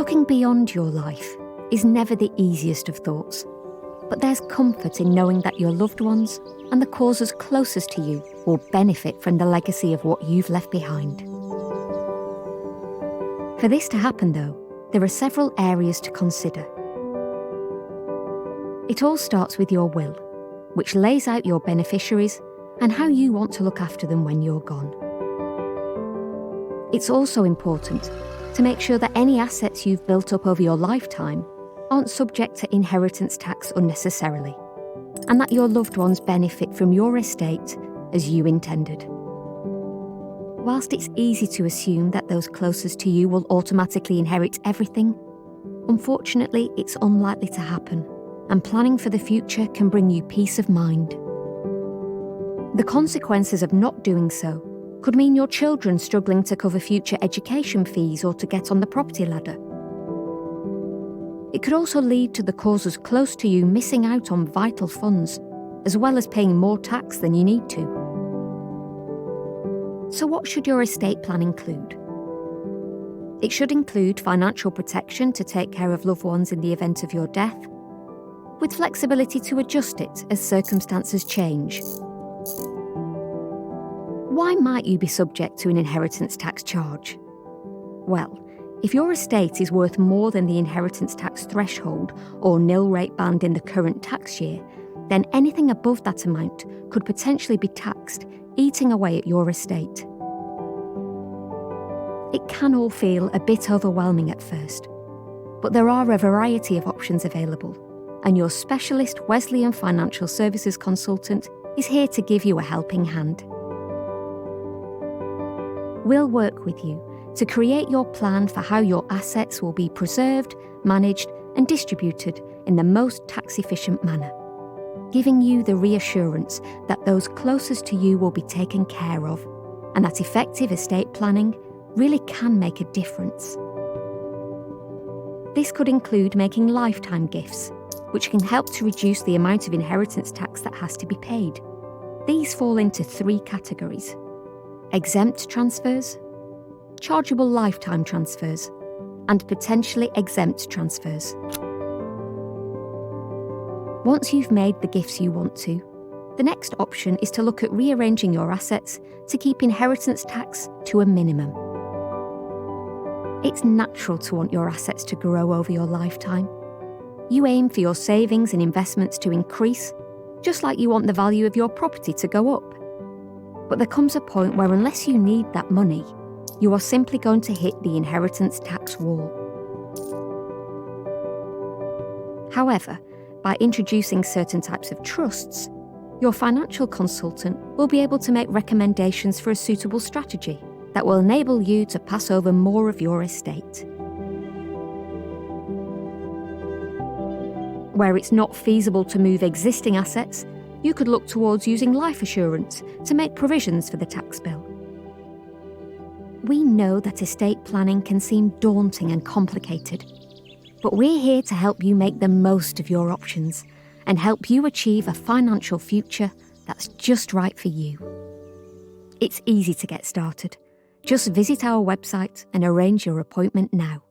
Looking beyond your life is never the easiest of thoughts, but there's comfort in knowing that your loved ones and the causes closest to you will benefit from the legacy of what you've left behind. For this to happen, though, there are several areas to consider. It all starts with your will, which lays out your beneficiaries and how you want to look after them when you're gone. It's also important to make sure that any assets you've built up over your lifetime aren't subject to inheritance tax unnecessarily, and that your loved ones benefit from your estate as you intended. Whilst it's easy to assume that those closest to you will automatically inherit everything, unfortunately it's unlikely to happen, and planning for the future can bring you peace of mind. The consequences of not doing so could mean your children struggling to cover future education fees or to get on the property ladder. It could also lead to the causes close to you missing out on vital funds, as well as paying more tax than you need to. So what should your estate plan include? It should include financial protection to take care of loved ones in the event of your death, with flexibility to adjust it as circumstances change. Why might you be subject to an inheritance tax charge? Well, if your estate is worth more than the inheritance tax threshold or nil rate band in the current tax year, then anything above that amount could potentially be taxed, eating away at your estate. It can all feel a bit overwhelming at first, but there are a variety of options available, and your specialist Wesleyan Financial Services consultant is here to give you a helping hand. We'll work with you to create your plan for how your assets will be preserved, managed, and distributed in the most tax-efficient manner, giving you the reassurance that those closest to you will be taken care of, and that effective estate planning really can make a difference. This could include making lifetime gifts, which can help to reduce the amount of inheritance tax that has to be paid. These fall into 3 categories: exempt transfers, chargeable lifetime transfers, and potentially exempt transfers. Once you've made the gifts you want to, the next option is to look at rearranging your assets to keep inheritance tax to a minimum. It's natural to want your assets to grow over your lifetime. You aim for your savings and investments to increase, just like you want the value of your property to go up. But there comes a point where unless you need that money, you are simply going to hit the inheritance tax wall. However, by introducing certain types of trusts, your financial consultant will be able to make recommendations for a suitable strategy that will enable you to pass over more of your estate. Where it's not feasible to move existing assets, you could look towards using life assurance to make provisions for the tax bill. We know that estate planning can seem daunting and complicated, but we're here to help you make the most of your options and help you achieve a financial future that's just right for you. It's easy to get started. Just visit our website and arrange your appointment now.